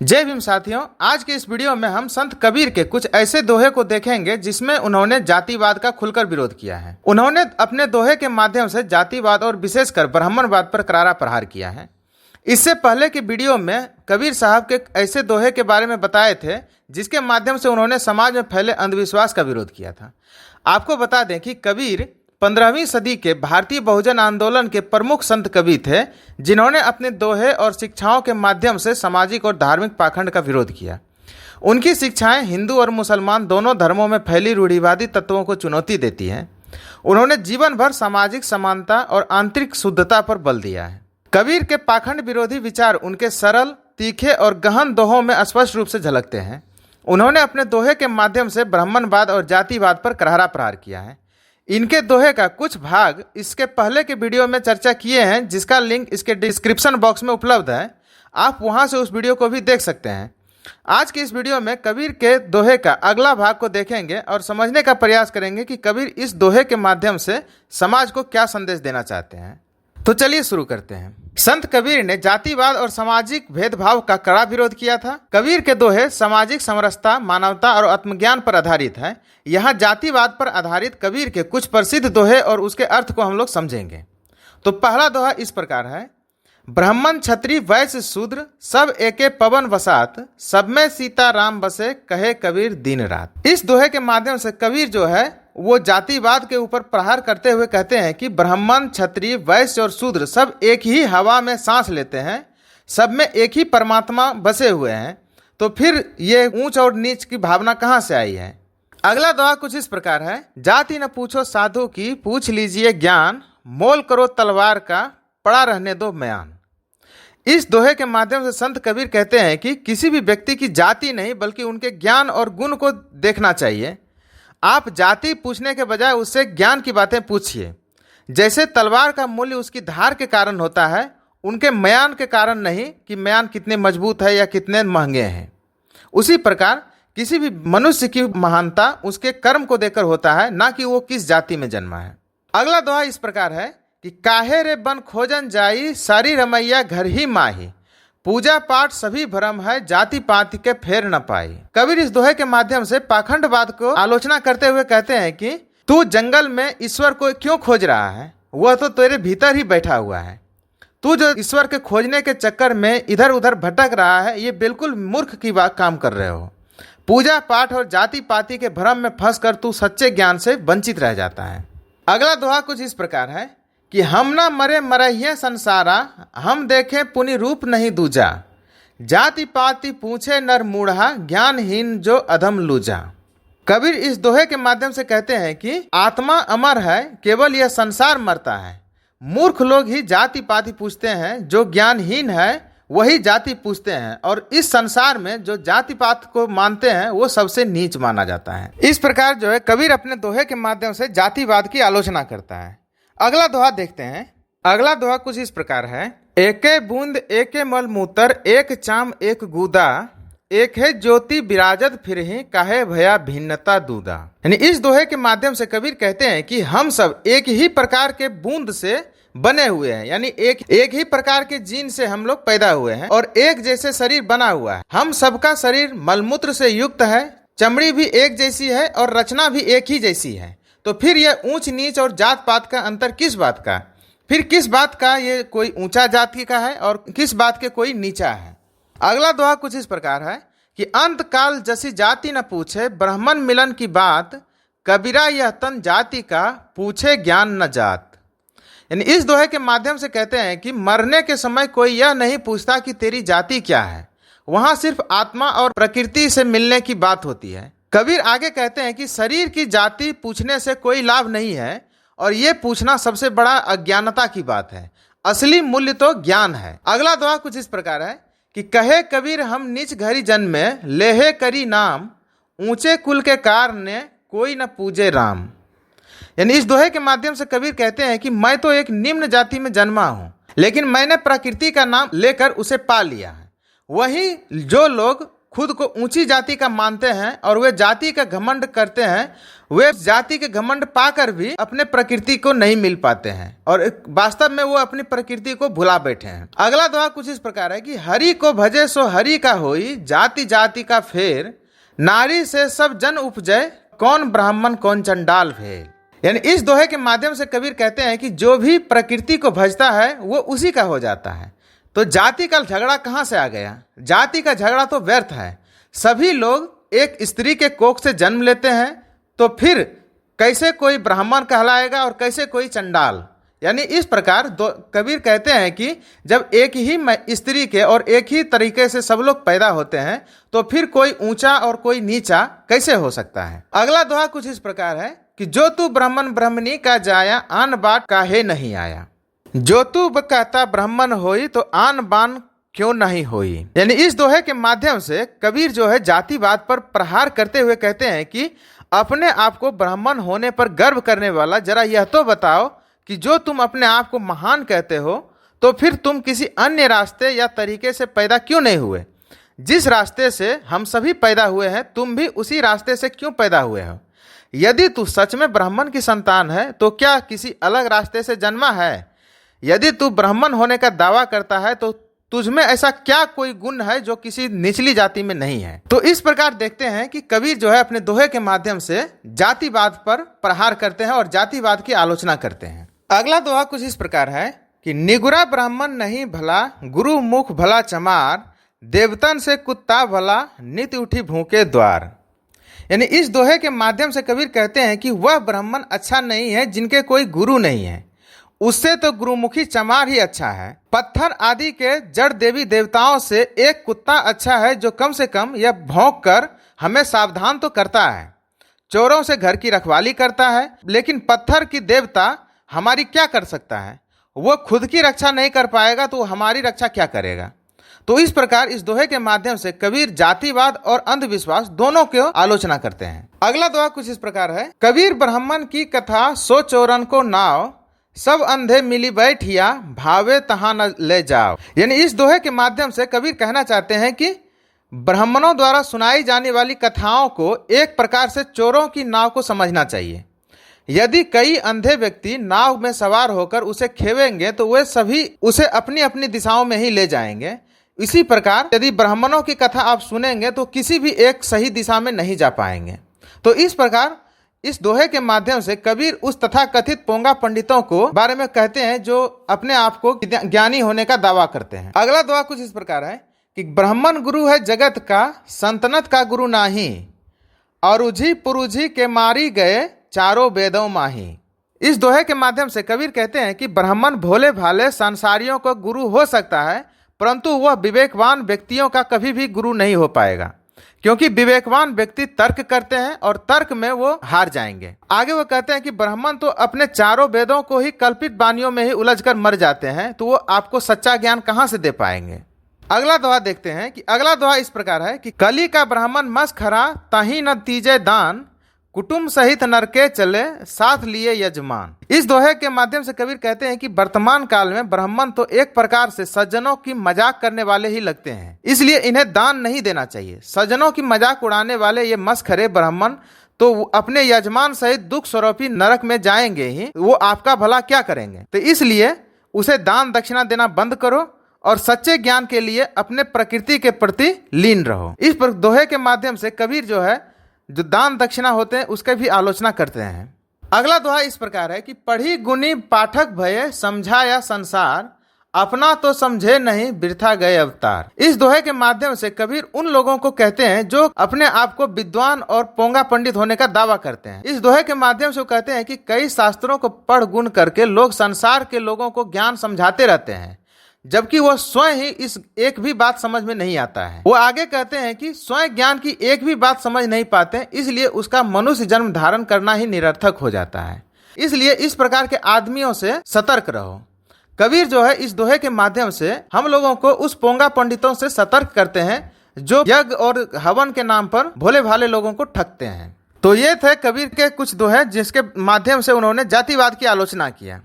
जय भीम साथियों, आज के इस वीडियो में हम संत कबीर के कुछ ऐसे दोहे को देखेंगे जिसमें उन्होंने जातिवाद का खुलकर विरोध किया है। उन्होंने अपने दोहे के माध्यम से जातिवाद और विशेषकर ब्राह्मणवाद पर करारा प्रहार किया है। इससे पहले की वीडियो में कबीर साहब के ऐसे दोहे के बारे में बताए थे जिसके माध्यम से उन्होंने समाज में फैले अंधविश्वास का विरोध किया था। आपको बता दें कि कबीर 15वीं सदी के भारतीय बहुजन आंदोलन के प्रमुख संत कवि थे, जिन्होंने अपने दोहे और शिक्षाओं के माध्यम से सामाजिक और धार्मिक पाखंड का विरोध किया। उनकी शिक्षाएं हिंदू और मुसलमान दोनों धर्मों में फैली रूढ़िवादी तत्वों को चुनौती देती हैं। उन्होंने जीवन भर सामाजिक समानता और आंतरिक शुद्धता पर बल दिया है। कबीर के पाखंड विरोधी विचार उनके सरल, तीखे और गहन दोहों में स्पष्ट रूप से झलकते हैं। उन्होंने अपने दोहे के माध्यम से ब्राह्मणवाद और जातिवाद पर करारा प्रहार किया है। इनके दोहे का कुछ भाग इसके पहले के वीडियो में चर्चा किए हैं, जिसका लिंक इसके डिस्क्रिप्शन बॉक्स में उपलब्ध है। आप वहां से उस वीडियो को भी देख सकते हैं। आज की इस वीडियो में कबीर के दोहे का अगला भाग को देखेंगे और समझने का प्रयास करेंगे कि कबीर इस दोहे के माध्यम से समाज को क्या संदेश देना चाहते हैं। तो चलिए शुरू करते हैं। संत कबीर ने जातिवाद और सामाजिक भेदभाव का कड़ा विरोध किया था। कबीर के दोहे सामाजिक समरसता, मानवता और आत्मज्ञान पर आधारित है। यहाँ जातिवाद पर आधारित कबीर के कुछ प्रसिद्ध दोहे और उसके अर्थ को हम लोग समझेंगे। तो पहला दोहा इस प्रकार है। ब्राह्मण क्षत्रिय वैश्य शूद्र सब एके पवन बसात, सब में सीता राम बसे कहे कबीर दिन रात। इस दोहे के माध्यम से कबीर जो है वो जातिवाद के ऊपर प्रहार करते हुए कहते हैं कि ब्राह्मण क्षत्रिय वैश्य और शूद्र सब एक ही हवा में सांस लेते हैं, सब में एक ही परमात्मा बसे हुए हैं। तो फिर ये ऊंच और नीच की भावना कहाँ से आई है। अगला दोहा कुछ इस प्रकार है। जाति न पूछो साधु की, पूछ लीजिए ज्ञान, मोल करो तलवार का, पड़ा रहने दो म्यान। इस दोहे के माध्यम से संत कबीर कहते हैं कि किसी भी व्यक्ति की जाति नहीं बल्कि उनके ज्ञान और गुण को देखना चाहिए। आप जाति पूछने के बजाय उससे ज्ञान की बातें पूछिए। जैसे तलवार का मूल्य उसकी धार के कारण होता है, उनके म्यान के कारण नहीं कि म्यान कितने मजबूत है या कितने महंगे हैं। उसी प्रकार किसी भी मनुष्य की महानता उसके कर्म को देखकर होता है, ना कि वो किस जाति में जन्मा है। अगला दोहा इस प्रकार है कि काहे रे बन खोजन जाई, सारी रमैया घर ही माही, पूजा पाठ सभी भ्रम है, जाति पाति के फेर न पाई। कबीर इस दोहे के माध्यम से पाखंडवाद को आलोचना करते हुए कहते हैं कि तू जंगल में ईश्वर को क्यों खोज रहा है, वह तो तेरे भीतर ही बैठा हुआ है। तू जो ईश्वर के खोजने के चक्कर में इधर उधर भटक रहा है, ये बिल्कुल मूर्ख की बात काम कर रहे हो। पूजा पाठ और जाति पाति के भ्रम में फंसकर तू सच्चे ज्ञान से वंचित रह जाता है। अगला दोहा कुछ इस प्रकार है कि हम ना मरे मरहिए संसारा, हम देखें पुनि रूप नहीं दूजा, जाति पाति पूछे नर मूढ़ा, ज्ञानहीन जो अधम लूजा। कबीर इस दोहे के माध्यम से कहते हैं कि आत्मा अमर है, केवल यह संसार मरता है। मूर्ख लोग ही जाति पाति पूछते हैं, जो ज्ञानहीन है वही जाति पूछते हैं, और इस संसार में जो जाति पात को मानते हैं वो सबसे नीच माना जाता है। इस प्रकार जो है कबीर अपने दोहे के माध्यम से जातिवाद की आलोचना करता है। अगला दोहा देखते हैं। अगला दोहा कुछ इस प्रकार है। एके बूंद एके मल मूतर, एक चाम एक गूदा, एक है ज्योति विराजत फिरहि, काहे भया भिन्नता दूदा। यानी इस दोहे के माध्यम से कबीर कहते हैं कि हम सब एक ही प्रकार के बूंद से बने हुए हैं, यानी एक ही प्रकार के जीन से हम लोग पैदा हुए हैं और एक जैसे शरीर बना हुआ है। हम सबका शरीर मलमूत्र से युक्त है, चमड़ी भी एक जैसी है और रचना भी एक ही जैसी है। तो फिर यह ऊंच नीच और जात पात का अंतर किस बात का, फिर किस बात का ये कोई ऊंचा जाति का है और किस बात के कोई नीचा है। अगला दोहा कुछ इस प्रकार है कि अंत काल जसी जाति न पूछे, ब्राह्मण मिलन की बात, कबीरा यह तन जाति का, पूछे ज्ञान न जात। यानी इस दोहे के माध्यम से कहते हैं कि मरने के समय कोई यह नहीं पूछता कि तेरी जाति क्या है, वहां सिर्फ आत्मा और प्रकृति से मिलने की बात होती है। कबीर आगे कहते हैं कि शरीर की जाति पूछने से कोई लाभ नहीं है और ये पूछना सबसे बड़ा अज्ञानता की बात है। असली मूल्य तो ज्ञान है। अगला दोहा कुछ इस प्रकार है कि कहे कबीर हम नीच घरी जन्मे, लेहे करी नाम, ऊंचे कुल के कार ने कोई न पूजे राम। यानी इस दोहे के माध्यम से कबीर कहते हैं कि मैं तो एक निम्न जाति में जन्मा हूं, लेकिन मैंने प्रकृति का नाम लेकर उसे पा लिया है। वहीं जो लोग खुद को ऊंची जाति का मानते हैं और वे जाति का घमंड करते हैं, वे जाति के घमंड पाकर भी अपने प्रकृति को नहीं मिल पाते हैं और वास्तव में वो अपनी प्रकृति को भुला बैठे हैं। अगला दोहा कुछ इस प्रकार है कि हरि को भजे सो हरि का होई, जाति जाति का फेर, नारी से सब जन उपजय, कौन ब्राह्मण कौन चंडाल भेल। यानी इस दोहे के माध्यम से कबीर कहते हैं कि जो भी प्रकृति को भजता है वो उसी का हो जाता है। तो जाति का झगड़ा कहाँ से आ गया? जाति का झगड़ा तो व्यर्थ है। सभी लोग एक स्त्री के कोख से जन्म लेते हैं, तो फिर कैसे कोई ब्राह्मण कहलाएगा और कैसे कोई चंडाल। यानी इस प्रकार कबीर कहते हैं कि जब एक ही स्त्री के और एक ही तरीके से सब लोग पैदा होते हैं तो फिर कोई ऊंचा और कोई नीचा कैसे हो सकता है। अगला दोहा कुछ इस प्रकार है कि जो तू ब्राह्मण ब्राह्मणी का जाया, आन बाट काहे नहीं आया। जो तू कहता ब्राह्मण होई तो आन बान क्यों नहीं होई। यानी इस दोहे के माध्यम से कबीर जो है जातिवाद पर प्रहार करते हुए कहते हैं कि अपने आप को ब्राह्मण होने पर गर्व करने वाला, जरा यह तो बताओ कि जो तुम अपने आप को महान कहते हो तो फिर तुम किसी अन्य रास्ते या तरीके से पैदा क्यों नहीं हुए। जिस रास्ते से हम सभी पैदा हुए हैं तुम भी उसी रास्ते से क्यों पैदा हुए हो। यदि तू सच में ब्राह्मण की संतान है तो क्या किसी अलग रास्ते से जन्मा है। यदि तू ब्राह्मण होने का दावा करता है तो तुझमें ऐसा क्या कोई गुण है जो किसी निचली जाति में नहीं है। तो इस प्रकार देखते हैं कि कबीर जो है अपने दोहे के माध्यम से जातिवाद पर प्रहार करते हैं और जातिवाद की आलोचना करते हैं। अगला दोहा कुछ इस प्रकार है कि निगुरा ब्राह्मण नहीं भला, गुरु मुख भला चमार, देवतन से कुत्ता भला, नित उठी भूखे द्वार। यानी इस दोहे के माध्यम से कबीर कहते हैं कि वह ब्राह्मण अच्छा नहीं है जिनके कोई गुरु नहीं है, उससे तो गुरुमुखी चमार ही अच्छा है। पत्थर आदि के जड़ देवी देवताओं से एक कुत्ता अच्छा है जो कम से कम यह भौंक कर हमें सावधान तो करता है, चोरों से घर की रखवाली करता है। लेकिन पत्थर की देवता हमारी क्या कर सकता है? वो खुद की रक्षा नहीं कर पाएगा तो हमारी रक्षा क्या करेगा। तो इस प्रकार इस दोहे के माध्यम से कबीर जातिवाद और अंधविश्वास दोनों की आलोचना करते हैं। अगला दोहा कुछ इस प्रकार है, कबीर ब्राह्मण की कथा सो चोरन को नाव, सब अंधे मिली बैठिया, भावे तहां न ले जाओ। यानी इस दोहे के माध्यम से कबीर कहना चाहते हैं कि ब्राह्मणों द्वारा सुनाई जाने वाली कथाओं को एक प्रकार से चोरों की नाव को समझना चाहिए। यदि कई अंधे व्यक्ति नाव में सवार होकर उसे खेवेंगे तो वे सभी उसे अपनी अपनी दिशाओं में ही ले जाएंगे। इसी प्रकार यदि ब्राह्मणों की कथा आप सुनेंगे तो किसी भी एक सही दिशा में नहीं जा पाएंगे। तो इस प्रकार इस दोहे के माध्यम से कबीर उस तथाकथित पोंगा पंडितों को बारे में कहते हैं जो अपने आप को ज्ञानी होने का दावा करते हैं। अगला दोहा कुछ इस प्रकार है कि ब्राह्मण गुरु है जगत का, संतनत का गुरु नाही, और उझी पुरुझी के मारी गए, चारों वेदों माही। इस दोहे के माध्यम से कबीर कहते हैं कि ब्राह्मण भोले भाले संसारियों का गुरु हो सकता है, परंतु वह विवेकवान व्यक्तियों का कभी भी गुरु नहीं हो पाएगा, क्योंकि विवेकवान व्यक्ति तर्क करते हैं और तर्क में वो हार जाएंगे। आगे वो कहते हैं कि ब्राह्मण तो अपने चारों वेदों को ही कल्पित वाणियों में ही उलझकर मर जाते हैं, तो वो आपको सच्चा ज्ञान कहाँ से दे पाएंगे। अगला दोहा देखते हैं कि अगला दोहा इस प्रकार है कि कली का ब्राह्मण मस खरा, ताही न तीजे दान, कुटुंब सहित नरके चले, साथ लिए यजमान। इस दोहे के माध्यम से कबीर कहते हैं कि वर्तमान काल में ब्राह्मण तो एक प्रकार से सज्जनों की मजाक करने वाले ही लगते हैं, इसलिए इन्हें दान नहीं देना चाहिए। सज्जनों की मजाक उड़ाने वाले ये मस्खरे ब्राह्मण तो अपने यजमान सहित दुख स्वरूपी नरक में जाएंगे ही, वो आपका भला क्या करेंगे। तो इसलिए उसे दान दक्षिणा देना बंद करो और सच्चे ज्ञान के लिए अपने प्रकृति के प्रति लीन रहो। इस दोहे के माध्यम से कबीर जो है जो दान दक्षिणा होते हैं उसके भी आलोचना करते हैं। अगला दोहा इस प्रकार है कि पढ़ी गुनी पाठक भये, समझाया संसार, अपना तो समझे नहीं, बिरथा गए अवतार। इस दोहे के माध्यम से कबीर उन लोगों को कहते हैं जो अपने आप को विद्वान और पोंगा पंडित होने का दावा करते हैं। इस दोहे के माध्यम से वो कहते हैं कि कई शास्त्रों को पढ़ गुण करके लोग संसार के लोगों को ज्ञान समझाते रहते हैं, जबकि वो स्वयं ही इस एक भी बात समझ में नहीं आता है। वो आगे कहते हैं कि स्वयं ज्ञान की एक भी बात समझ नहीं पाते, इसलिए उसका मनुष्य जन्म धारण करना ही निरर्थक हो जाता है। इसलिए इस प्रकार के आदमियों से सतर्क रहो। कबीर जो है इस दोहे के माध्यम से हम लोगों को उस पोंगा पंडितों से सतर्क करते हैं जो यज्ञ और हवन के नाम पर भोले भाले लोगों को ठगते हैं। तो ये थे कबीर के कुछ दोहे जिसके माध्यम से उन्होंने जातिवाद की आलोचना किया।